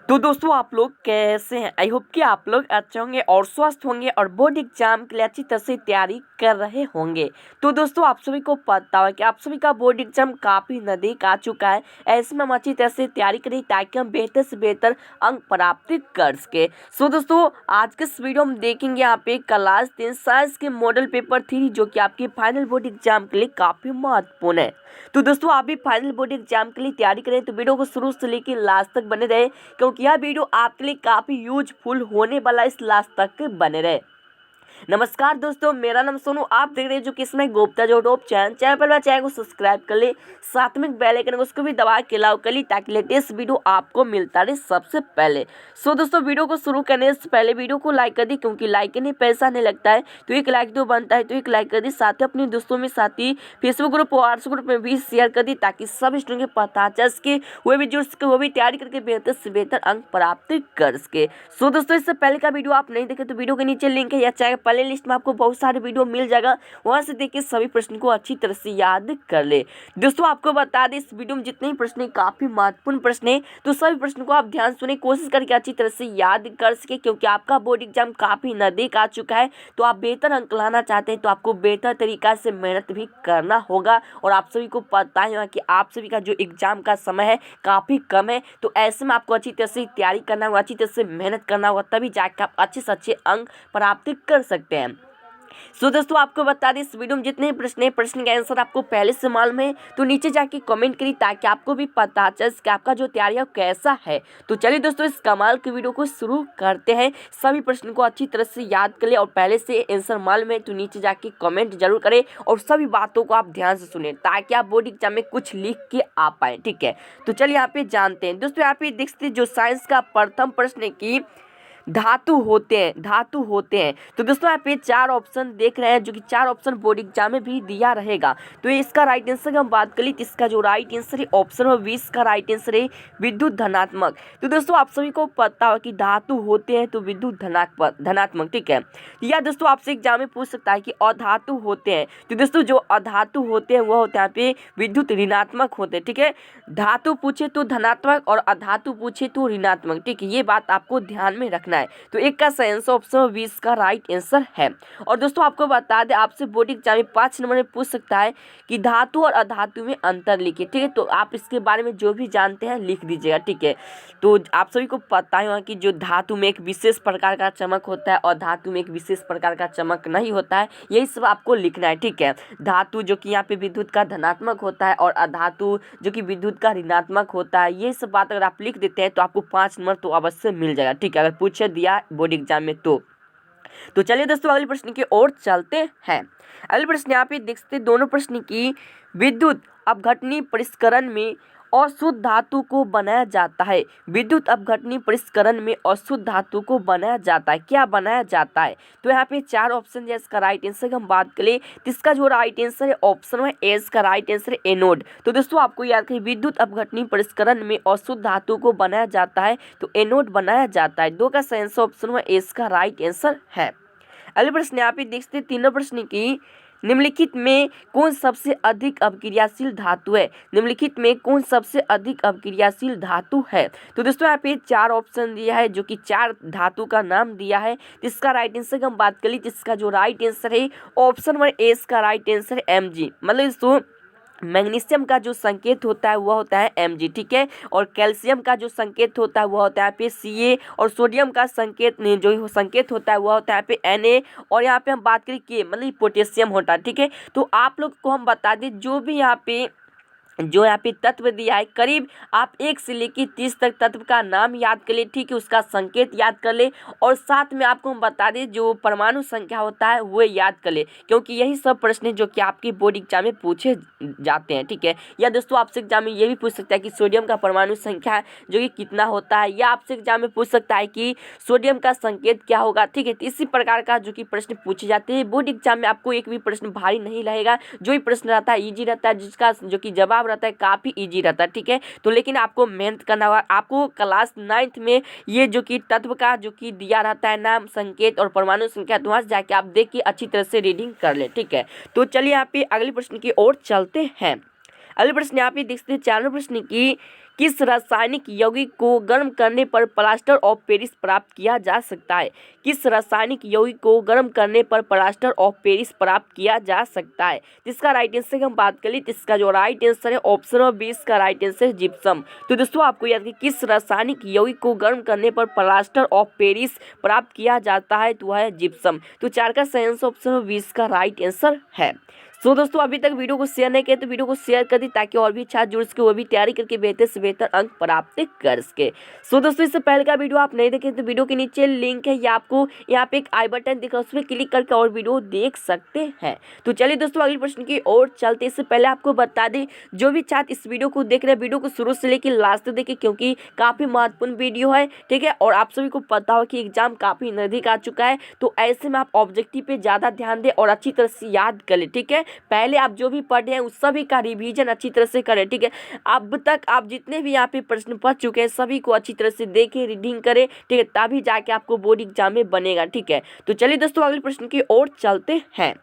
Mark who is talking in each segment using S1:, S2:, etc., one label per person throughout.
S1: तो दोस्तों आप लोग कैसे हैं। आई होप कि आप लोग अच्छे होंगे और स्वस्थ होंगे और बोर्ड एग्जाम के लिए अच्छी तरह से तैयारी कर रहे होंगे। तो दोस्तों आप सभी को पता है कि आप सभी का बोर्ड एग्जाम काफ़ी नज़दीक आ चुका है। ऐसे में हम अच्छी तरह से तैयारी करें ताकि हम बेहतर से बेहतर अंक प्राप्त कर सके। सो दोस्तों आज के इस वीडियो में देखेंगे यहाँ पे क्लास 10 साइंस के मॉडल पेपर 3 जो कि आपके फाइनल बोर्ड एग्जाम के लिए काफ़ी महत्वपूर्ण है। तो दोस्तों आप भी फाइनल बोर्ड एग्जाम के लिए तैयारी करें तो वीडियो को शुरू से लेकर लास्ट तक बने रहे, क्योंकि यह वीडियो आपके लिए काफ़ी यूजफुल होने वाला है। इस लास्ट तक बने रहे। नमस्कार दोस्तों, मेरा नाम सोनू, आप देख रहे हैं एजुकेशनल गुप्ता जो टॉप चैनल पर चैनल को सब्सक्राइब कर ले, साथ में बेल आइकन उसको भी दबा के लाओ कर ली ताकि लेटेस्ट वीडियो आपको मिलता रहे सबसे पहले। सो दोस्तों वीडियो को शुरू करने से पहले वीडियो को लाइक कर दी, क्योंकि लाइक करने पैसा नहीं लगता है, तो एक लाइक तो बनता है, तो एक लाइक कर दी। साथ ही अपने दोस्तों में साथी फेसबुक ग्रुप और व्हाट्सएप ग्रुप में भी शेयर कर दी ताकि सब स्टूडेंट के पता चल सके, वो भी जुड़ सके, वो भी तैयारी करके बेहतर से बेहतर अंक प्राप्त कर सके। सो दोस्तों इससे पहले का वीडियो आप नहीं देखे तो वीडियो के नीचे लिंक है या चाहे प्ले लिस्ट में आपको बहुत सारे वीडियो मिल जाएगा, वहां से देखिए सभी प्रश्न को अच्छी तरह से याद कर ले। दोस्तों आपको बता दें इस वीडियो में जितने भी प्रश्न हैं काफी महत्वपूर्ण प्रश्न है, तो सभी प्रश्न को आप ध्यान सुने, कोशिश करके अच्छी तरह से याद कर सके, क्योंकि आपका बोर्ड एग्जाम काफी नजदीक आ चुका है। तो आप बेहतर अंक लाना चाहते हैं तो आपको बेहतर तरीका से मेहनत भी करना होगा। और आप सभी को पता है कि आप सभी का जो एग्जाम का समय है काफी कम है, तो ऐसे में आपको अच्छी तरह से तैयारी करना होगा, अच्छी तरह से मेहनत करना होगा, तभी जाकर आप अच्छे से अच्छे अंक प्राप्त कर सकते हैं। सो दोस्तों आपको बता दें इस वीडियो में जितने प्रश्न हैं, प्रश्न के आंसर आपको पहले से मालूम है, तो नीचे जाके कमेंट करिए ताकि आपको भी पता चल सके आपका जो तैयारी है कैसा है। तो चलिए दोस्तों इस कमाल की वीडियो को शुरू करते हैं। सभी प्रश्न को अच्छी तरह से याद कर ले और पहले से आंसर मालूम है तो नीचे जाके कमेंट जरूर करें और सभी बातों को आप ध्यान से सुने ताकि आप बोर्ड एग्जाम में कुछ लिख के आ पाए। ठीक है, तो चलिए यहाँ पे जानते हैं। दोस्तों यहाँ पे देखते जो साइंस का प्रथम प्रश्न है कि धातु होते हैं। तो दोस्तों यहाँ पे 4 ऑप्शन देख रहे हैं, जो कि 4 ऑप्शन बोर्ड एग्जाम में भी दिया रहेगा। तो इसका राइट आंसर हम बात कर ली तो इसका जो राइट आंसर है ऑप्शन नंबर 20 का राइट आंसर है विद्युत धनात्मक। तो दोस्तों आप सभी को पता हो कि धातु होते हैं तो विद्युत धनात्मक। ठीक है, या दोस्तों आपसे एग्जाम में पूछ सकता है कि अधातु होते हैं। तो दोस्तों जो अधातु होते हैं वह होते हैं यहाँ पे विद्युत ऋणात्मक होते हैं। ठीक है, धातु पूछे तो धनात्मक और अधातु पूछे तो ऋणात्मक। ठीक है, ये बात आपको ध्यान में रखना है। तो एक का सही आंसर ऑप्शन 20 का राइट आंसर है। और दोस्तों आपको बता दें आपसे बोर्ड एग्जाम में 5 नंबर में पूछ सकता है कि धातु और अधातु में अंतर लिखिए। ठीक है, तो आप इसके बारे में जो भी जानते हैं लिख दीजिएगा। ठीक है, तो आप सभी को पता है कि जो धातु में एक विशेष प्रकार का चमक होता है और धातु में एक विशेष प्रकार का चमक नहीं होता है, यही सब आपको लिखना है। ठीक है, धातु जो कि यहाँ पे विद्युत का धनात्मक होता है और अधातु जो कि विद्युत का ऋणात्मक होता है, ये सब बात अगर आप लिख देते हैं तो आपको 5 नंबर तो अवश्य मिल जाएगा। ठीक है, अगर पूछे दिया बोर्ड एग्जाम में तो चलिए दोस्तों अगले प्रश्न की ओर चलते हैं। अगले प्रश्न यहाँ पे देख सकते दोनों प्रश्न की विद्युत अपघटनी परिष्करण में अशुद्ध धातु को बनाया जाता है। विद्युत अपघटनी परिष्करण में अशुद्ध धातु को बनाया जाता है, क्या बनाया जाता है? तो यहाँ पे 4 ऑप्शन है, इसका राइट आंसर हम बात करें तो इसका जो राइट आंसर है ऑप्शन है ए, इसका राइट आंसर है एनोड। तो दोस्तों आपको याद करिए विद्युत अपघटनी परिष्करण में अशुद्ध धातु को बनाया जाता है तो एनोड बनाया जाता है। 2 का सही आंसर ऑप्शन है ए, इसका राइट आंसर है। अगले प्रश्न यहाँ पे देखते तीनों प्रश्न की निम्नलिखित में कौन सबसे अधिक अपक्रियाशील धातु है? निम्नलिखित में कौन सबसे अधिक अपक्रियाशील धातु है? तो दोस्तों यहाँ पे 4 ऑप्शन दिया है, जो कि 4 धातु का नाम दिया है। इसका राइट आंसर हम बात कर ली, जिसका जो राइट आंसर है ऑप्शन नंबर ए, इसका राइट आंसर है Mg। मतलब इसको मैग्नीशियम का जो संकेत होता है वह होता है Mg। ठीक है, और कैल्शियम का जो संकेत होता है वह होता है पे Ca, और सोडियम का संकेत जो संकेत होता है वह होता है पे Na, और यहाँ पे हम बात करें K मतलब पोटेशियम होता है। ठीक है, तो आप लोग को हम बता दें जो भी यहाँ पे तत्व दिया है, करीब आप 1 से लेकर 30 तक तत्व का नाम याद कर ले। ठीक है, उसका संकेत याद कर ले, और साथ में आपको हम बता दें जो परमाणु संख्या होता है वो याद कर ले, क्योंकि यही सब प्रश्न है जो कि आपके बोर्ड एग्जाम में पूछे जाते हैं। ठीक है, या दोस्तों आपसे एग्जाम में ये भी पूछ सकता है कि सोडियम का परमाणु संख्या जो कि कितना होता है, या आपसे एग्जाम में पूछ सकता है कि सोडियम का संकेत क्या होगा। ठीक है, तो इसी प्रकार का जो कि प्रश्न पूछे जाते हैं बोर्ड एग्जाम में। आपको एक भी प्रश्न भारी नहीं रहेगा, जो भी प्रश्न रहता है ईजी रहता है, जिसका जो कि जवाब रहता है काफ़ी इजी रहता है। ठीक है, तो लेकिन आपको मेहनत करना होगा। आपको क्लास 9th में ये जो कि तत्व का जो कि दिया रहता है नाम, संकेत और परमाणु संख्या, तो वहाँ से जाके आप देख के अच्छी तरह से रीडिंग कर ले। ठीक है, तो चलिए यहाँ पे अगले प्रश्न की ओर चलते हैं। अगले प्रश्न यहाँ पे देखते हैं 4वें प्रश्न की किस रासायनिक यौगिक को गर्म करने पर प्लास्टर ऑफ पेरिस प्राप्त किया जा सकता है? किस रासायनिक यौगिक को गर्म करने पर प्लास्टर ऑफ पेरिस प्राप्त किया जा सकता है? जिसका राइट आंसर की हम बात करें तो इसका जो राइट आंसर है ऑप्शन नंबर 20 का राइट आंसर जिप्सम। तो दोस्तों आपको याद कि किस रासायनिक यौगिक को गर्म करने पर प्लास्टर ऑफ पेरिस प्राप्त किया जाता है, तो है जिप्सम। तो 4 का सही आंसर ऑप्शन नंबर 20 का राइट आंसर है। सो दोस्तों अभी तक वीडियो को शेयर नहीं किया तो वीडियो को शेयर कर दी ताकि और भी छात्र जुड़ सके, वो भी तैयारी करके बेहतर से बेहतर अंक प्राप्त कर सके। सो दोस्तों इससे पहले का वीडियो आप नहीं देखें तो वीडियो के नीचे लिंक है, या आपको यहाँ पे एक आई बटन दिख रहा है, उस पर क्लिक करके और वीडियो देख सकते हैं। तो चलिए दोस्तों अगले प्रश्न की ओर चलते। इससे पहले आपको बता दें जो भी छात्र इस वीडियो को देख रहे हैं वीडियो को शुरू से लेकर लास्ट तक देखें, क्योंकि काफ़ी महत्वपूर्ण वीडियो है, ठीक है। और आप सभी को पता हो कि एग्जाम काफ़ी नज़दीक आ चुका है, तो ऐसे में आप ऑब्जेक्टिव पे ज़्यादा ध्यान दें और अच्छी तरह से याद कर लें, ठीक है। पहले आप जो भी पढ़े हैं उस सभी का रिवीजन अच्छी तरह से करें, ठीक है। अब तक आप जितने भी यहाँ पे प्रश्न पढ़ चुके हैं सभी को अच्छी तरह से देखें, रीडिंग करें, ठीक है, तभी जाके आपको बोर्ड एग्जाम में बनेगा, ठीक है। तो चलिए दोस्तों अगले प्रश्न की ओर चलते हैं।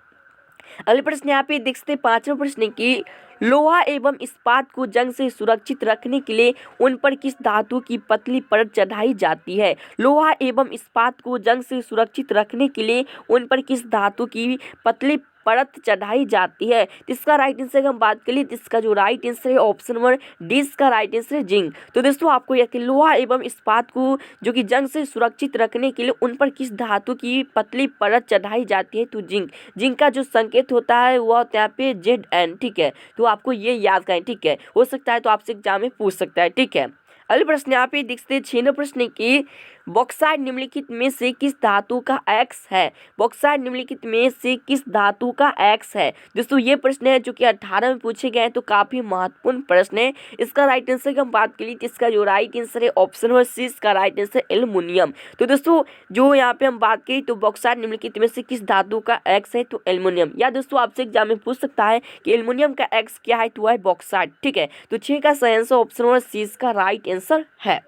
S1: अगले प्रश्न यहाँ पे देखते 5वां प्रश्न की लोहा एवं इस्पात को जंग से सुरक्षित रखने के लिए उन पर किस धातु की पतली परत चढ़ाई जाती है? लोहा एवं इस्पात को जंग से सुरक्षित रखने के लिए उन पर किस धातु की पतली परत चढ़ाई जाती है? इसका राइट आंसर हम बात करें तो इसका जो राइट आंसर है ऑप्शन नंबर डी का राइट आंसर है जिंक। तो दोस्तों आपको यह कि लोहा एवं इस्पात को जो कि जंग से सुरक्षित रखने के लिए उन पर किस धातु की पतली परत चढ़ाई जाती है? तो जिंक। जिंक का जो संकेत होता है वह होता है यहाँ पे Zn, ठीक है। तो आपको ये याद करें, ठीक है, हो सकता है तो आपसे एग्जाम में पूछ सकता है, ठीक है। अगले प्रश्न यहाँ पे देखते 6वें प्रश्न की बॉक्साइट निम्नलिखित में से किस धातु का एक्स है? बॉक्साइट निम्नलिखित में से किस धातु का एक्स है? दोस्तों ये प्रश्न है जो कि 18 में पूछे गए हैं, तो काफी महत्वपूर्ण प्रश्न है। इसका राइट आंसर की हम बात करें तो इसका जो राइट आंसर है ऑप्शन नंबर सी का राइट आंसर एल्युमिनियम। तो दोस्तों जो यहाँ पे हम बात करें तो बॉक्साइट निम्नलिखित में से किस धातु का एक्स है? तो एल्युमिनियम। या दोस्तों आपसे एग्जाम में पूछ सकता है कि एल्युमिनियम का एक्स क्या है? तो है बॉक्साइट, ठीक है। तो 6 का सही आंसर ऑप्शन नंबर सी का राइट आंसर है।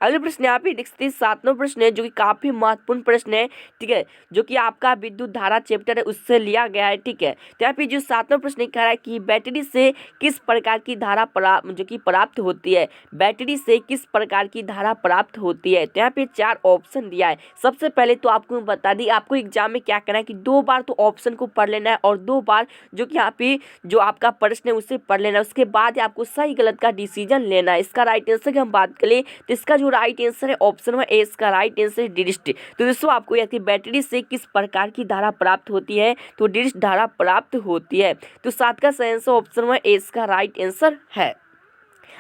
S1: अगले प्रश्न यहाँ पे देखते 7वां प्रश्न है जो कि काफी महत्वपूर्ण प्रश्न है, ठीक है, जो कि आपका विद्युत धारा चैप्टर है उससे लिया गया है, ठीक है। तो यहाँ पे जो 7वां प्रश्न कह रहा है कि बैटरी से किस प्रकार की धारा जो कि प्राप्त होती है? बैटरी से किस प्रकार की धारा प्राप्त होती है? तो यहाँ पे 4 ऑप्शन दिया है। सबसे पहले तो आपको बता दी आपको एग्जाम में क्या करना है कि 2 बार तो ऑप्शन को पढ़ लेना है और 2 बार जो कि यहाँ पे जो आपका प्रश्न है उसे पढ़ लेना है। उसके बाद आपको सही गलत का डिसीजन लेना है। इसका राइट आंसर की हम बात करें तो इसका जो राइट आंसर है ऑप्शन नंबर ए का राइट आंसर डिरिस्ट। तो दोस्तों आपको यह कि बैटरी से किस प्रकार की धारा प्राप्त होती है? तो डिरिस्ट धारा प्राप्त होती है। तो 7 का सही आंसर ऑप्शन नंबर ए का राइट आंसर है।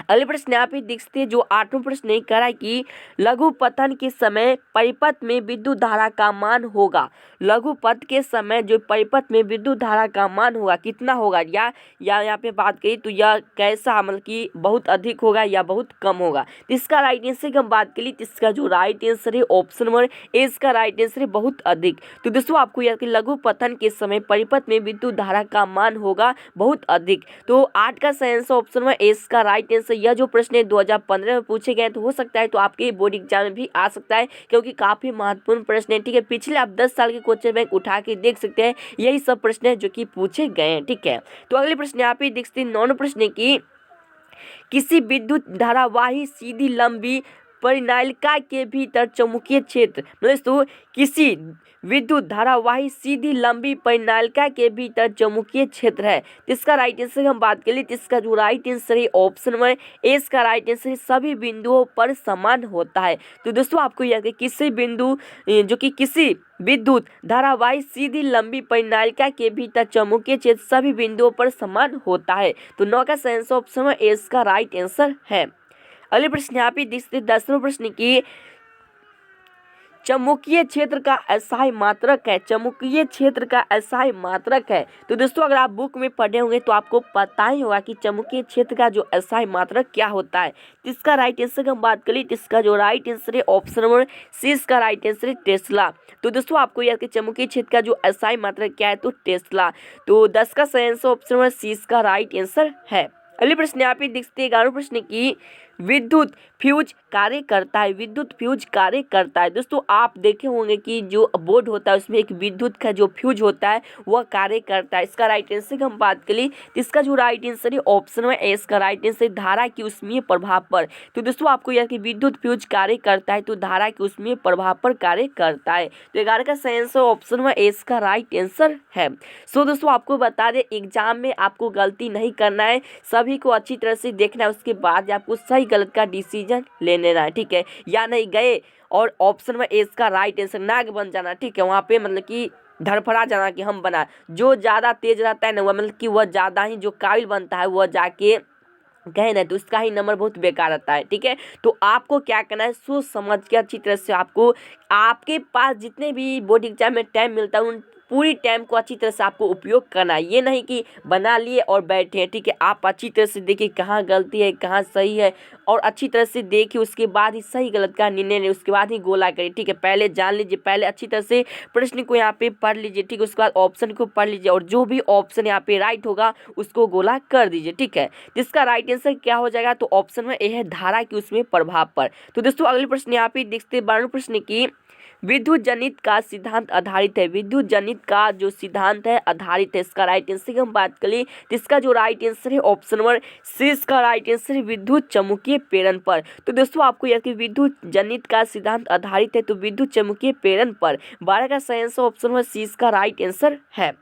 S1: अगले प्रश्न यहाँ पे देखते हैं जो 8वां प्रश्न नहीं कह रहा है कि लघु पतन के समय परिपथ में विद्युत धारा का मान होगा। लघु पथ के समय जो परिपथ में विद्युत धारा का मान होगा कितना होगा? या यहाँ पे बात करी तो यह कैसा, मतलब कि बहुत अधिक होगा या बहुत कम होगा? तो इसका राइट आंसर की हम बात करी तो इसका जो राइट आंसर है ऑप्शन नंबर ए का राइट आंसर है बहुत अधिक। तो दोस्तों आपको यह कि लघु पतन के समय परिपथ में विद्युत धारा का मान होगा बहुत अधिक। तो 8 का सही आंसर ऑप्शन नंबर ए का राइट आंसर। यह जो प्रश्न है 2015 में पूछे गए, तो हो सकता है तो आपके बोर्ड एग्जाम में भी आ सकता है, क्योंकि काफी महत्वपूर्ण प्रश्न है, ठीक है। पिछले आप 10 साल के क्वेश्चन बैंक उठा के देख सकते हैं, यही सब प्रश्न है जो कि पूछे गए हैं, ठीक है। तो अगले प्रश्न यहाँ पे देखते हैं 9वां प्रश्न की किसी विद्युत धारावाही सीधी लंबी परिनालिका के भीतर चुंबकीय क्षेत्र, मतलब तो किसी विद्युत धारावाही सीधी लंबी परिनालिका के भीतर चुंबकीय क्षेत्र है। इसका राइट आंसर हम बात करें तो इसका जो राइट आंसर है ऑप्शन नंबर ए का राइट आंसर सभी बिंदुओं पर समान होता है। तो दोस्तों आपको यह कि किसी बिंदु जो कि किसी विद्युत धारावाही सीधी लंबी परिनालिका के भीतर चुंबकीय क्षेत्र सभी बिंदुओं पर समान होता है। तो 9 का सही आंसर ऑप्शन नंबर ए का राइट आंसर है। अगले प्रश्न यहाँ पे देखते 10वां प्रश्न की चुंबकीय क्षेत्र का अस्थायी मात्रक है। चुंबकीय क्षेत्र का अस्थायी मात्रक है। तो दोस्तों अगर आप बुक में पढ़े होंगे तो आपको पता ही होगा कि चुंबकीय क्षेत्र का जो अस्थायी मात्रक क्या होता है। इसका राइट आंसर की हम बात करें तो इसका जो राइट आंसर है ऑप्शन नंबर सी का राइट आंसर है टेस्ला। तो दोस्तों आपको याद कि चुंबकीय क्षेत्र का जो अस्थायी मात्रक क्या है? तो टेस्ला। तो 10 का सही आंसर ऑप्शन नंबर सी का राइट आंसर है। अगले प्रश्न यहाँ पे देखते 11वें प्रश्न की विद्युत फ्यूज कार्य करता है, विद्युत फ्यूज कार्य करता है। दोस्तों आप देखे होंगे कि जो बोर्ड होता है उसमें एक विद्युत का जो फ्यूज होता है वह कार्य करता है। इसका राइट आंसर की हम बात करें तो इसका जो राइट आंसर है ऑप्शन में ए इसका राइट आंसर धारा की उष्मीय प्रभाव पर। तो दोस्तों आपको यह कि विद्युत फ्यूज कार्य करता है तो धारा की उष्मीय प्रभाव पर कार्य करता है। तो 11 का सही आंसर ऑप्शन में ए इसका राइट आंसर है। सो दोस्तों आपको बता दें एग्जाम में आपको गलती नहीं करना है, सभी को अच्छी तरह से देखना है, उसके बाद आपको सही गलत का डिसीजन ले लेना है, ठीक है। या नहीं गए और ऑप्शन में ए इसका राइट आंसर नाग बन जाना, ठीक है, वहाँ पे मतलब कि धड़फड़ा जाना कि हम बना। जो ज़्यादा तेज रहता है ना वह मतलब कि वह ज़्यादा ही जो काबिल बनता है वह जाके कहे ना तो उसका ही नंबर बहुत बेकार रहता है, ठीक है। तो आपको क्या करना है, सोच समझ के अच्छी तरह से आपको आपके पास जितने भी बोर्ड एग्जाम में टाइम मिलता है उन पूरी टाइम को अच्छी तरह से आपको उपयोग करना है। ये नहीं कि बना लिए और बैठे हैं, ठीक है। आप अच्छी तरह से देखिए कहाँ गलती है कहाँ सही है और अच्छी तरह से देखिए, उसके बाद ही सही गलत का निर्णय लें, उसके बाद ही गोला करिए, ठीक है। पहले जान लीजिए, पहले अच्छी तरह से प्रश्न को यहाँ पे पढ़ लीजिए, ठीक है। उसके बाद ऑप्शन को पढ़ लीजिए और जो भी ऑप्शन यहाँ पे राइट होगा उसको गोला कर दीजिए, ठीक है। जिसका राइट आंसर क्या हो जाएगा, तो ऑप्शन में ए है धारा की उसमें प्रभाव पर। तो दोस्तों अगले प्रश्न यहाँ पे देखते हैं 12वें प्रश्न की विद्युत जनित का सिद्धांत आधारित है, विद्युत जनित का जो सिद्धांत है आधारित है। इसका राइट आंसर की हम बात करें तो इसका जो राइट आंसर है ऑप्शन नंबर सी इसका राइट आंसर है विद्युत चुम्बकीय प्रेरण पर। तो दोस्तों आपको यह कि विद्युत जनित का सिद्धांत आधारित है तो विद्युत चुम्बकीय प्रेरण पर। 12 का सही आंसर ऑप्शन नंबर सी इसका राइट आंसर है।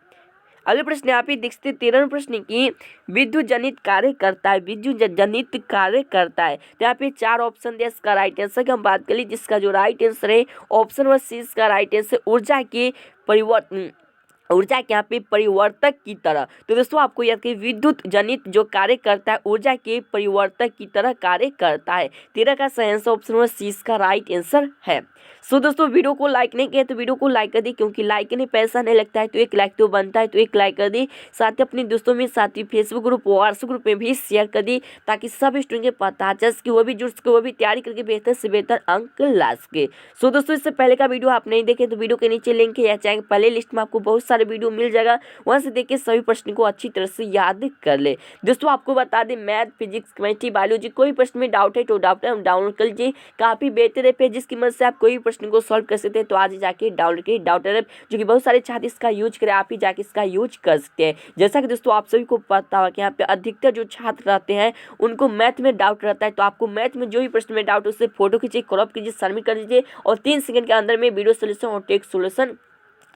S1: अगले प्रश्न यहाँ पे देखते 13वें प्रश्न की विद्युत जनित कार्य करता है, विद्युत जनित कार्य करता है। तो यहाँ पे 4 ऑप्शन दिया, इसका राइट आंसर की हम बात करें जिसका जो राइट आंसर है ऑप्शन नंबर सी इसका राइट आंसर ऊर्जा के परिवर्तन, ऊर्जा के यहाँ पे परिवर्तक की तरह। तो दोस्तों आपको याद कि विद्युत जनित जो कार्य करता है ऊर्जा के परिवर्तक की तरह कार्य करता है। 13 का सही आंसर ऑप्शन नंबर सी इसका राइट आंसर है। सो दोस्तों वीडियो को लाइक नहीं किया तो वीडियो को लाइक कर दी, क्योंकि लाइक करने पैसा नहीं लगता है, तो एक लाइक तो बनता है, तो एक लाइक कर दी। साथ ही अपने दोस्तों में, साथ ही फेसबुक ग्रुप व्हाट्सएप ग्रुप में भी शेयर कर दी, ताकि सब स्टूडेंट के पता चल सके, वो भी जुड़ सके, वो भी तैयारी करके बेहतर से बेहतर अंक ला सके। सो दोस्तों इससे पहले का वीडियो आप नहीं देखे तो वीडियो के नीचे लिंक है या चाहे प्ले लिस्ट में आपको बहुत सारे वीडियो मिल जाएगा, वहाँ से देख के सभी प्रश्न को अच्छी तरह से याद कर ले। दोस्तों आपको बता दें मैथ फिजिक्स केमिस्ट्री बायोलॉजी कोई प्रश्न में डाउट है तो डाउनलोड कर लीजिए, काफ़ी बेहतर ऐप है जिसकी मदद से आप कोई भी प्रश्न को सॉल्व कर सकते हैं। तो आज ही जाके डाउनलोड करिए डाउटर ऐप, जो कि बहुत सारे छात्र इसका यूज करें, आप ही जाके इसका यूज कर सकते हैं। जैसा कि दोस्तों आप सभी को पता होगा कि यहाँ पे अधिकतर जो छात्र रहते हैं उनको मैथ में डाउट रहता है, तो आपको मैथ में जो भी प्रश्न में डाउट है उससे फोटो खींचिए, क्रॉप कीजिए, सबमिट कर दीजिए और 3 सेकंड के अंदर में वीडियो सोल्यूशन और टेक्स्ट सोल्यूशन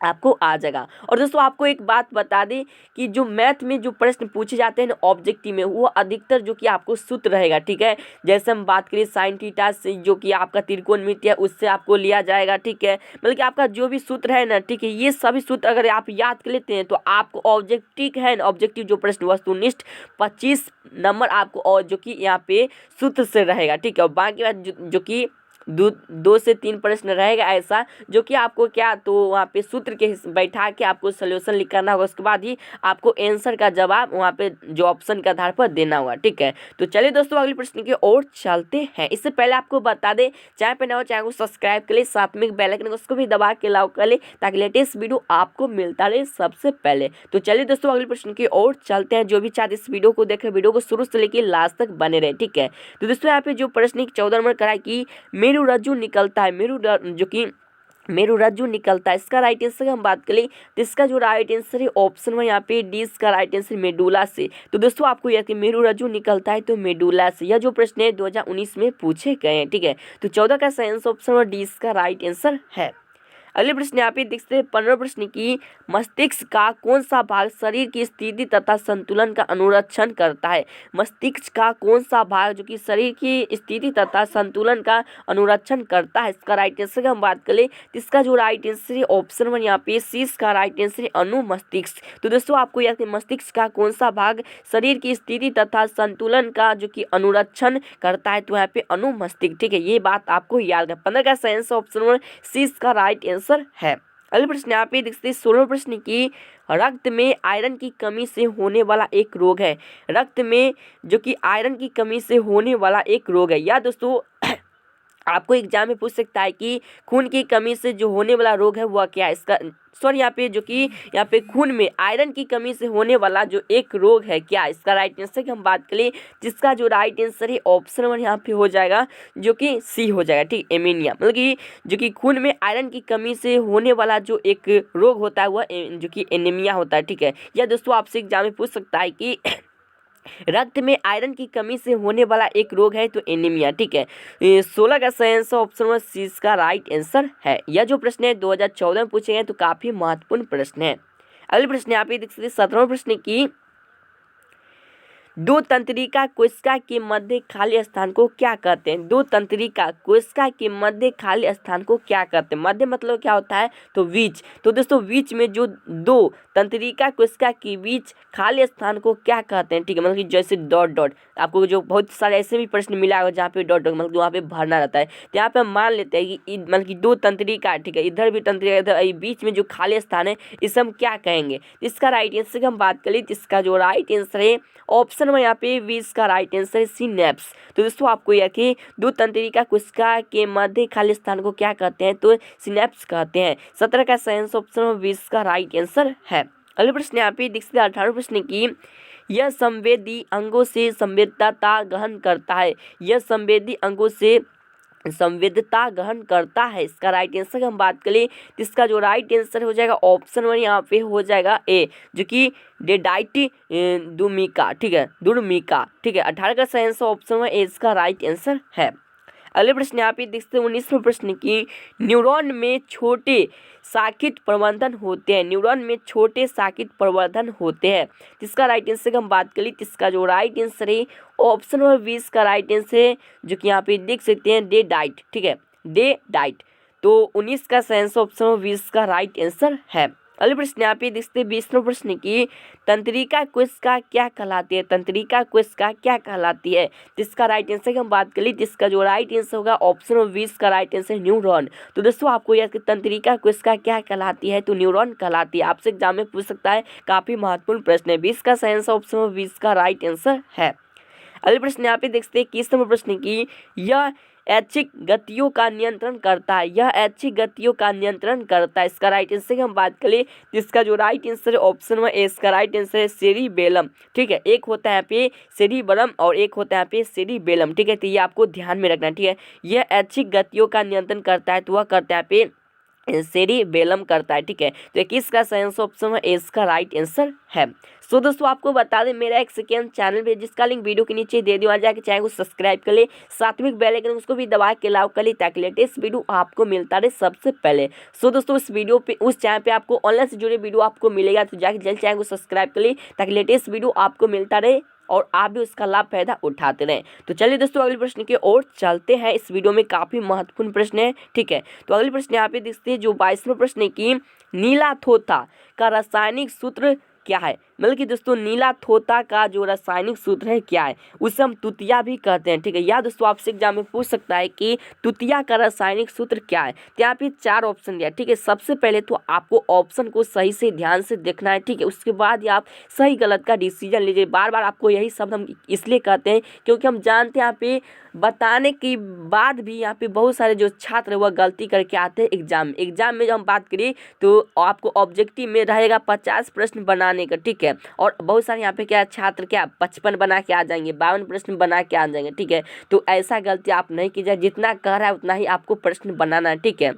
S1: आपको आ जाएगा। और दोस्तों आपको एक बात बता दें कि जो मैथ में जो प्रश्न पूछे जाते हैं ना ऑब्जेक्टिव में, वो अधिकतर जो कि आपको सूत्र रहेगा, ठीक है। जैसे हम बात करें साइन थीटा से जो कि आपका त्रिकोणमिति है उससे आपको लिया जाएगा, ठीक है। मतलब कि आपका जो भी सूत्र है ना, ठीक है, ये सभी सूत्र अगर आप याद कर लेते हैं तो आपको ऑब्जेक्टिव है ना, ऑब्जेक्टिव जो प्रश्न वस्तुनिष्ठ 25 नंबर आपको और जो कि यहाँ पे सूत्र से रहेगा, ठीक है। और बाकी बात जो कि 2 से 3 प्रश्न रहेगा ऐसा जो कि आपको क्या तो वहाँ पे सूत्र के बैठा के आपको सोल्यूशन लिख करना होगा, उसके बाद ही आपको आंसर का जवाब वहाँ पे जो ऑप्शन के आधार पर देना होगा, ठीक है। तो चलिए दोस्तों अगले प्रश्न की ओर चलते हैं। इससे पहले आपको बता दें चैनल पर नया हो चैनल को सब्सक्राइब कर ले, साथ में बेल आइकन उसको भी दबा के लाओ कर ले, ताकि लेटेस्ट वीडियो आपको मिलता रहे सबसे पहले। तो चलिए दोस्तों अगले प्रश्न की ओर चलते हैं। जो भी चाहते इस वीडियो को देखें, वीडियो को शुरू से लेकर लास्ट तक बने रहे, ठीक है। तो दोस्तों यहाँ पे जो प्रश्न 14 नंबर करा कि मेरुरज्जु निकलता है, मेरुरज्जु निकलता है, इसका राइट आंसर की हम बात करें तो इसका जो राइट आंसर है ऑप्शन में यहाँ पे डी इसका राइट आंसर मेडुला से। तो दोस्तों आपको यह कि मेरुरज्जु निकलता है तो मेडुला से, यह जो प्रश्न है 2019 में पूछे गए हैं, ठीक है। तो 14 का सही आंसर ऑप्शन में डी इसका राइट आंसर है। अगले प्रश्न यहाँ पे देखते हैं 15 प्रश्न की मस्तिष्क का कौन सा भाग शरीर की स्थिति तथा संतुलन का अनुरक्षण करता है, मस्तिष्क का कौन सा भाग जो कि शरीर की स्थिति तथा संतुलन का अनुरक्षण करता है, इसका राइट आंसर की हम बात करें तो इसका जो राइट आंसर है ऑप्शन 1 यहाँ पे सी इसका राइट आंसर है अनुमस्तिष्क। तो दोस्तों आपको याद है मस्तिष्क का कौन सा भाग शरीर की स्थिति तथा संतुलन का जो कि अनुरक्षण करता है, तो यहाँ पे अनुमस्तिष्क, ठीक है। ये बात आपको याद है। 15 का सही आंसर ऑप्शन 1 सी इसका राइट आंसर है। अगले प्रश्न यहाँ पे देखते हैं 16 प्रश्न की रक्त में आयरन की कमी से होने वाला एक रोग है, रक्त में जो कि आयरन की कमी से होने वाला एक रोग है, या दोस्तों आपको एग्जाम में पूछ सकता है कि खून की कमी से जो होने वाला रोग है वह क्या है। इसका सॉरी यहाँ पे जो कि यहाँ पे खून में आयरन की कमी से होने वाला जो एक रोग है क्या, इसका राइट आंसर की हम बात करें, जिसका जो राइट आंसर है ऑप्शन नंबर यहाँ पे हो जाएगा जो कि सी हो जाएगा। ठीक, एमीनिया, मतलब कि जो कि खून में आयरन की कमी से होने वाला जो एक रोग होता है वह जो कि एनीमिया होता है। ठीक है, यह दोस्तों आपसे एग्जाम में पूछ सकता है कि रक्त में आयरन की कमी से होने वाला एक रोग है तो एनीमिया। ठीक है, 16 का सही आंसर ऑप्शन नंबर सी इसका राइट आंसर है। यह जो प्रश्न है 2014 में पूछे गए तो काफी महत्वपूर्ण प्रश्न है। अगले प्रश्न यहाँ पे देख सकते 17वां प्रश्न की दो तंत्रिका कोशिका के मध्य खाली स्थान को क्या कहते हैं। दो तंत्रिका कोशिका के मध्य खाली स्थान को क्या कहते हैं। मध्य मतलब क्या होता है तो बीच। तो दोस्तों बीच में जो दो तंत्रिका कोशिका के बीच खाली स्थान को क्या कहते हैं। ठीक है, मतलब कि जैसे डॉट डॉट, आपको जो बहुत सारे ऐसे भी प्रश्न मिला होगा जहाँ पे डॉट डॉट मतलब वहाँ पे भरना रहता है। तो यहाँ पे हम मान लेते हैं कि मतलब कि दो तंत्रिका, ठीक है, इधर भी तंत्रिका, इधर बीच में जो खाली स्थान है इसे हम क्या कहेंगे। इसका राइट आंसर की हम बात करें तो इसका जो राइट आंसर है ऑप्शन में यहाँ पे 20 का राइट आंसर है सिनेप्स। तो दोस्तों आपको यह कि दो तंत्रिका कोशिका के मध्य खाली स्थान को क्या कहते हैं तो सिनेप्स कहते हैं। 17 का सही आंसर ऑप्शन में 20 का राइट आंसर है। अगले प्रश्न यहाँ पे देखते 18 प्रश्न की यह संवेदी अंगों से संवेदता ग्रहण करता है। यह संवेदी अंगों से संवेदता ग्रहण करता है। इसका राइट आंसर की हम बात करें तो इसका जो राइट आंसर हो जाएगा ऑप्शन वन यहाँ पे हो जाएगा ए, जो कि डेडाइट दुमिका। ठीक है, दुर्मिका। ठीक है, 18 का सही आंसर ऑप्शन वन ए इसका राइट आंसर है। अगले प्रश्न यहाँ पे देखते हैं 19वें प्रश्न की न्यूरॉन में छोटे साकिट प्रवर्धन होते हैं। न्यूरॉन में छोटे साकिट प्रवर्धन होते हैं। इसका राइट आंसर की हम बात करें तो इसका जो राइट आंसर है ऑप्शन नंबर 20 का राइट आंसर है, जो कि यहाँ पे देख सकते हैं डे डाइट। ठीक है, डे डाइट। तो 19 का सही आंसर ऑप्शन नंबर 20 का राइट आंसर है। अगले प्रश्न यहाँ पे देखते हैं 20वें प्रश्न की तंत्रिका कोशिका क्या कहलाती है। तंत्रिका कोशिका क्या कहलाती है। तो इसका राइट आंसर की हम बात करें तो इसका जो राइट आंसर होगा ऑप्शन नंबर 20 का राइट आंसर न्यूरॉन। तो दोस्तों आपको याद कि तंत्रिका कोशिका क्या कहलाती है तो न्यूरॉन कहलाती है। आपसे एग्जाम में पूछ सकता है, काफी महत्वपूर्ण प्रश्न है। 20 का सही आंसर ऑप्शन नंबर 20 का राइट आंसर है। अगले प्रश्न यहाँ पे देखते हैं 21वें प्रश्न की यह ऐच्छिक गतियों का नियंत्रण करता है। यह ऐच्छिक गतियों का नियंत्रण करता है। इसका राइट आंसर की हम बात करें तो इसका जो राइट आंसर है ऑप्शन में ए इसका राइट आंसर है सेरिबेलम। ठीक है, एक होता है यहाँ पे सेरिबेलम और एक होता है यहाँ पे सेरिबेलम। ठीक है, तो ये आपको ध्यान में रखना। ठीक है, यह ऐच्छिक गतियों का नियंत्रण करता है तो वह करता है यहाँ पे सेरिबेलम करता है। ठीक है, तो 21 का सही आंसर ऑप्शन में ए इसका राइट आंसर है। सो दोस्तों आपको बता दें मेरा एक सेकेंड चैनल पे जिसका लिंक वीडियो के नीचे दे दिया जाके चैनल को सब्सक्राइब कर ले, साथ में बेल आइकन उसको भी दबा के लाओ कर ले ताकि लेटेस्ट वीडियो आपको मिलता रहे सबसे पहले। सो दोस्तों उस वीडियो पे उस चैनल पे आपको ऑनलाइन से जुड़े वीडियो आपको मिलेगा, तो जाके जल्द चैनल को सब्सक्राइब कर ले ताकि लेटेस्ट वीडियो आपको मिलता रहे और आप भी उसका लाभ फायदा उठाते रहें। तो चलिए दोस्तों अगले प्रश्न की ओर चलते हैं। इस वीडियो में काफी महत्वपूर्ण प्रश्न है। ठीक है, तो अगले प्रश्न यहाँ पे देखते हैं जो 22वें प्रश्न की नीला थोथा का रासायनिक सूत्र क्या है। मतलब कि दोस्तों नीला थोथा का जो रासायनिक सूत्र है क्या है, उसे हम तुतिया भी कहते हैं। ठीक है, या दोस्तों आपसे एग्जाम में पूछ सकता है कि तुतिया का रासायनिक सूत्र क्या है। तो यहाँ पे 4 ऑप्शन दिया। ठीक है, सबसे पहले तो आपको ऑप्शन को सही से ध्यान से देखना है। ठीक है, उसके बाद ही आप सही गलत का डिसीजन लीजिए। बार बार आपको यही शब्द हम इसलिए कहते हैं क्योंकि हम जानते हैं यहाँ पे बताने के बाद भी यहाँ पे बहुत सारे जो छात्र वह गलती करके आते हैं एग्जाम में। जब हम बात करें तो आपको ऑब्जेक्टिव में रहेगा 50 प्रश्न बनाने का। ठीक है, और बहुत सारे यहाँ पे क्या छात्र क्या 55 बना के आ जाएंगे, 52 प्रश्न बना के आ जाएंगे। ठीक है, तो ऐसा गलती आप नहीं कीजिए, जितना कह रहा है उतना ही आपको प्रश्न बनाना है। ठीक है,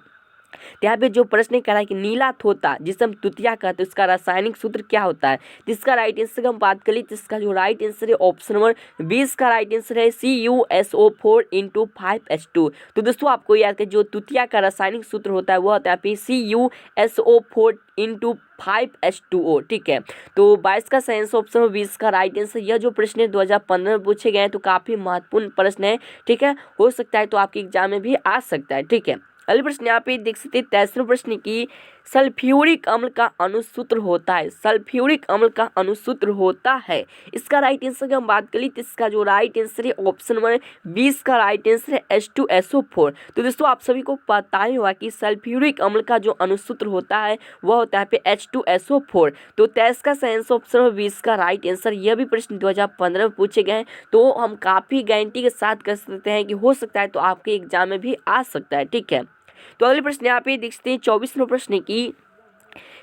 S1: तो यहाँ पे जो प्रश्न कह रहा है कि नीला थोथा जिसे हम तुतिया कहते हैं उसका रासायनिक सूत्र क्या होता है। जिसका राइट आंसर हम बात करें तो इसका जो राइट आंसर है ऑप्शन नंबर 20 का राइट आंसर है CuSO4 × 5H2। तो दोस्तों आपको याद कि जो तुतिया का रासायनिक सूत्र होता है वह होता है CuSO4 × 5H2O। ठीक है, तो 22 का सही आंसर ऑप्शन 20 का राइट आंसर। यह जो प्रश्न 2015 में पूछे गए हैं तो काफी महत्वपूर्ण प्रश्न है। ठीक है, हो सकता है तो आपके एग्जाम में भी आ सकता है। ठीक है, अगले प्रश्न यहाँ पे देख सकते हैं 23वें प्रश्न की सल्फ्यूरिक अम्ल का अणुसूत्र होता है? सल्फ्यूरिक अम्ल का अणुसूत्र होता है। इसका राइट आंसर की हम बात करें तो इसका जो राइट आंसर है ऑप्शन नंबर 20 का राइट आंसर है H2SO4। तो दोस्तों आप सभी को पता ही होगा कि सल्फ्यूरिक अम्ल का जो अणुसूत्र होता है वह होता है पे H2SO4। तो 23 का सही आंसर ऑप्शन नंबर 20 का राइट आंसर। यह भी प्रश्न 2015 में पूछे गए हैं, तो हम काफ़ी गारंटी के साथ कह सकते हैं कि हो सकता है तो आपके एग्जाम में भी आ सकता है। ठीक है, तो अगले प्रश्न यहाँ पे देखते हैं 24वां प्रश्न की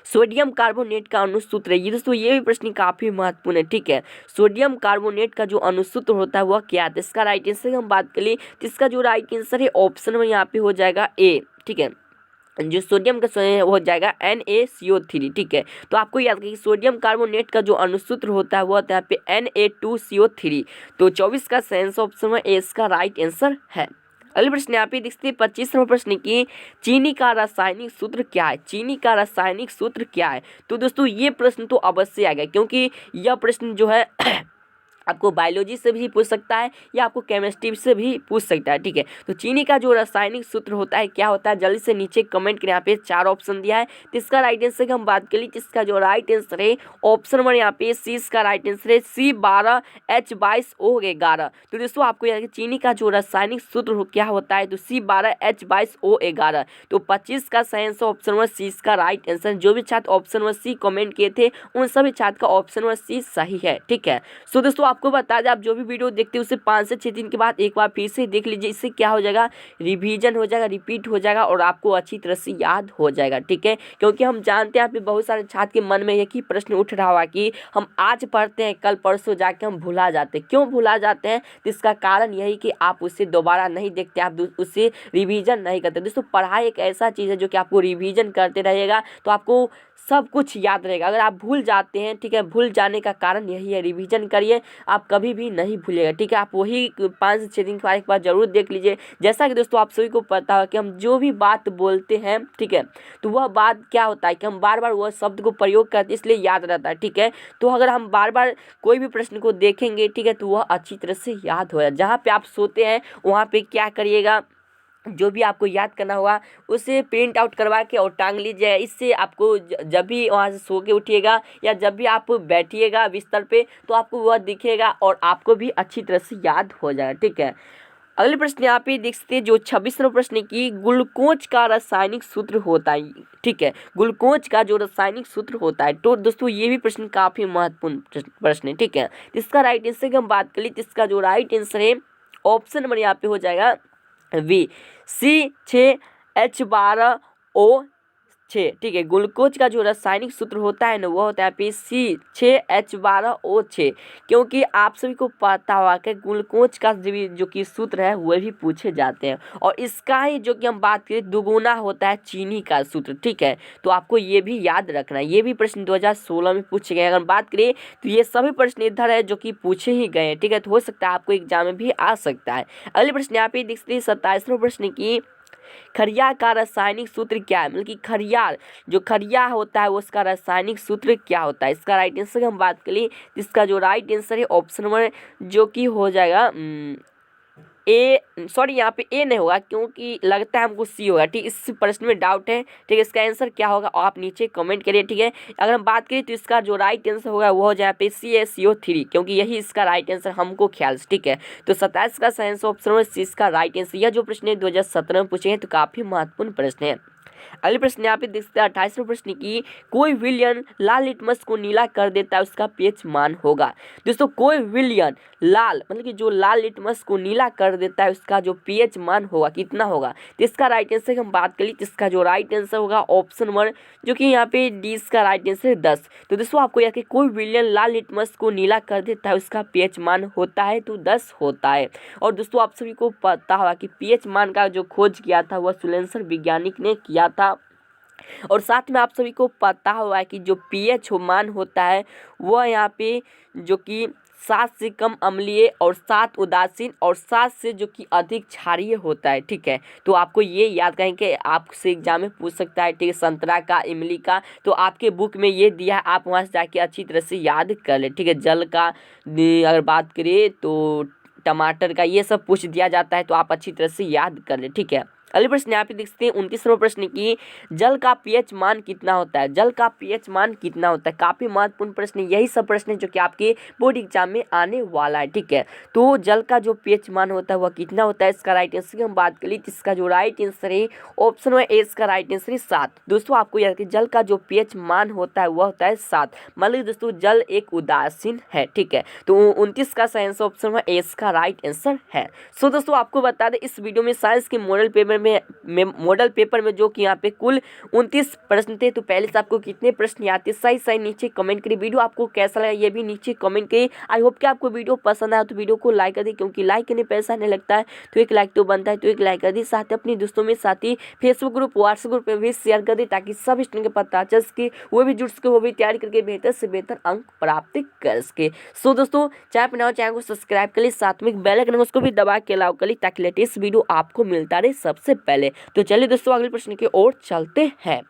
S1: सोडियम कार्बोनेट का अणुसूत्र है। ये दोस्तों ये भी प्रश्न काफी महत्वपूर्ण है। ठीक है, सोडियम कार्बोनेट का जो अणुसूत्र होता है वह क्या है? इसका राइट आंसर हम बात करें तो इसका जो राइट आंसर है ऑप्शन में यहाँ पे हो जाएगा ए। ठीक है, जो सोडियम का हो जाएगा NaCO3। ठीक है, तो आपको याद रखिए सोडियम कार्बोनेट का जो अणुसूत्र होता है वो होता है पे Na2CO3। तो 24 का सही आंसर ऑप्शन में ए इसका राइट आंसर है। अगले प्रश्न यहाँ पे देखते हैं 25वां प्रश्न की चीनी का रासायनिक सूत्र क्या है? चीनी का रासायनिक सूत्र क्या है? तो दोस्तों ये प्रश्न तो अवश्य आएगा, क्योंकि यह प्रश्न जो है आपको बायोलॉजी से भी पूछ सकता है या आपको केमिस्ट्री से भी पूछ सकता है। ठीक है, तो चीनी का जो रासायनिक सूत्र होता है क्या होता है? जल्दी से नीचे कमेंट करें। यहाँ पे 4 ऑप्शन दिया है, तो इसका राइट आंसर की हम बात करें तो इसका जो राइट आंसर है ऑप्शन नंबर यहाँ पे सी इसका राइट आंसर है C12H22O11। तो दोस्तों आपको याद है चीनी का जो रासायनिक सूत्र क्या होता है? तो C12H22O11। तो 25 का सही आंसर ऑप्शन नंबर सी इसका राइट आंसर। जो भी छात्र ऑप्शन नंबर सी कमेंट किए थे उन सभी छात्र का ऑप्शन नंबर सी सही है। ठीक है, सो दोस्तों आपको बता दें आप जो भी वीडियो देखते हैं उसे 5 से 6 दिन के बाद एक बार फिर से देख लीजिए। इससे क्या हो जाएगा, रिवीजन हो जाएगा, रिपीट हो जाएगा और आपको अच्छी तरह से याद हो जाएगा। ठीक है, क्योंकि हम जानते हैं आप बहुत सारे छात्र के मन में एक ही प्रश्न उठ रहा होगा कि हम आज पढ़ते हैं कल परसों जाके हम भुला जाते हैं। क्यों भुला जाते हैं? तो इसका कारण यही कि आप उसे दोबारा नहीं देखते, आप उसे रिवीजन नहीं करते। दोस्तों पढ़ाई एक ऐसा चीज़ है जो कि आपको रिवीजन करते रहेगा तो आपको सब कुछ याद रहेगा। अगर आप भूल जाते हैं, ठीक है, भूल जाने का कारण यही है, रिवीजन करिए आप कभी भी नहीं भूलेगा। ठीक है, आप वही 5 से 6 दिन के बाद एक बार जरूर देख लीजिए। जैसा कि दोस्तों आप सभी को पता है कि हम जो भी बात बोलते हैं, ठीक है, तो वह बात क्या होता है कि हम बार बार वह शब्द को प्रयोग करते हैं, इसलिए याद रहता है। ठीक है, तो अगर हम बार बार कोई भी प्रश्न को देखेंगे, ठीक है, तो वह अच्छी तरह से याद हो जाए। जहाँ पे आप सोते हैं वहाँ पे क्या करिएगा, जो भी आपको याद करना होगा उसे प्रिंट आउट करवा के और टांग लीजिए। इससे आपको जब भी वहाँ से सो के उठिएगा या जब भी आप बैठिएगा बिस्तर पे तो आपको वह दिखेगा और आपको भी अच्छी तरह से याद हो जाएगा। ठीक है, अगले प्रश्न यहाँ पे देख सकते हैं जो 26वां प्रश्न की ग्लूकोज का रासायनिक सूत्र होता है। ठीक है, ग्लूकोज का जो रासायनिक सूत्र होता है, तो दोस्तों ये भी प्रश्न काफ़ी महत्वपूर्ण प्रश्न है। ठीक है, इसका राइट आंसर की हम बात करें तो इसका जो राइट आंसर है ऑप्शन नंबर यहाँ पे हो जाएगा वी C6H12O6। ठीक है, ग्लूकोज का जो रासायनिक सूत्र होता है ना वो होता है पे C6H12O6। क्योंकि आप सभी को पता होगा कि ग्लूकोज का जो कि सूत्र है वह भी पूछे जाते हैं और इसका ही जो कि हम बात करें दुगुना होता है चीनी का सूत्र। ठीक है, तो आपको ये भी याद रखना है। ये भी प्रश्न 2016 में पूछे गए। अगर बात करें तो ये सभी प्रश्न इधर है जो कि पूछे ही गए हैं। ठीक है, तो हो सकता है आपको एग्जाम में भी आ सकता है। अगले प्रश्न यहाँ पे देखते हैं 27वां प्रश्न की खरिया का रासायनिक सूत्र क्या है? मतलब कि खरियार जो खरिया होता है उसका रासायनिक सूत्र क्या होता है? इसका राइट आंसर की हम बात करें इसका जो राइट आंसर है ऑप्शन नंबर जो कि हो जाएगा ए, सॉरी यहाँ पे ए नहीं होगा क्योंकि लगता है हमको सी होगा। ठीक, इस प्रश्न में डाउट है। ठीक है, इसका आंसर क्या होगा आप नीचे कमेंट करिए। ठीक है, अगर हम बात करें तो इसका जो राइट आंसर होगा वो हो जाए पे CaCO3, क्योंकि यही इसका राइट आंसर हमको ख्याल से। ठीक है, तो 27 का सही आंसर ऑप्शन में सी इसका राइट आंसर। यह जो प्रश्न है 2017 में पूछे हैं, तो काफ़ी महत्वपूर्ण प्रश्न है। अगले प्रश्न यहाँ पे देखते हैं 28वें प्रश्न की कोई विलयन लाल लिटमस को नीला कर देता है उसका पीएच मान होगा। दोस्तों कोई विलयन लाल मतलब कि जो लाल लिटमस को नीला कर देता है उसका जो पीएच मान होगा कितना होगा? तो इसका राइट आंसर की हम बात करें तो इसका जो राइट आंसर होगा ऑप्शन 1 जो कि यहाँ पे डी इसका राइट आंसर है 10। तो दोस्तों आपको याद कि कोई विलयन लाल लिटमस को नीला कर देता है उसका पीएच मान होता है तो 10 होता है। और दोस्तों आप सभी को पता होगा कि पीएच मान का जो खोज किया था वह सुलेंसर वैज्ञानिक ने किया था। और साथ में आप सभी को पता हुआ है कि जो पीएच मान होता है वह यहाँ पे जो कि 7 से कम अम्लीय और 7 उदासीन और 7 से जो कि अधिक क्षारीय होता है। ठीक है, तो आपको ये याद करें कि आपसे एग्जाम में पूछ सकता है। ठीक है, संतरा का, इमली का, तो आपके बुक में ये दिया है, आप वहाँ से जाके अच्छी तरह से याद कर ले। ठीक है, जल का अगर बात करें तो टमाटर का, ये सब पूछ दिया जाता है तो आप अच्छी तरह से याद कर ले। ठीक है, अगले प्रश्न यहाँ पे देख सकते हैं 29वां प्रश्न की जल का पीएच मान कितना होता है। जल का पीएच मान कितना होता है, काफी महत्वपूर्ण प्रश्न। यही सब प्रश्न जो कि आपके बोर्ड एग्जाम में आने वाला है। ठीक है, तो जल का जो पीएच मान होता है वह कितना होता है, इसका राइट आंसर की हम बात करें तो इसका जो राइट आंसर है ऑप्शन में ए, इसका राइट आंसर है 7। दोस्तों आपको याद रखिए जल का जो पीएच मान होता है वह होता है 7। मान लीजिए दोस्तों जल एक उदासीन है। ठीक है, तो 29 का सही आंसर ऑप्शन में ए, इसका राइट आंसर है। सो दोस्तों आपको बता दें इस वीडियो में साइंस के मॉडल पेपर में जो कि यहाँ पे कुल 29 प्रश्न थे। तो पहले से आपको कितने प्रश्न याद थे सही सही नीचे कमेंट करिए। वीडियो आपको कैसा लगा ये भी नीचे कमेंट करिए। आई होप कि आपको वीडियो पसंद आया तो वीडियो को लाइक कर दी, क्योंकि लाइक करने पैसा नहीं लगता है, तो एक लाइक तो बनता है, तो एक लाइक कर दी। साथ ही अपने दोस्तों में, साथ ही फेसबुक ग्रुप व्हाट्सएप ग्रुप पे भी शेयर कर दी, ताकि सब स्टूडेंट को पता चल सके, वो भी जुड़ सके, वो भी तैयारी करके बेहतर से बेहतर अंक प्राप्त कर सके। सो दोस्तों चाहे अपने चैनल को सब्सक्राइब कर ली, साथ में बेल आइकन उसको भी दबा के अलाउ कर ली, ताकि लेटेस्ट वीडियो आपको मिलता रहे सबसे पहले। तो चलिए दोस्तों अगले प्रश्न की ओर चलते हैं।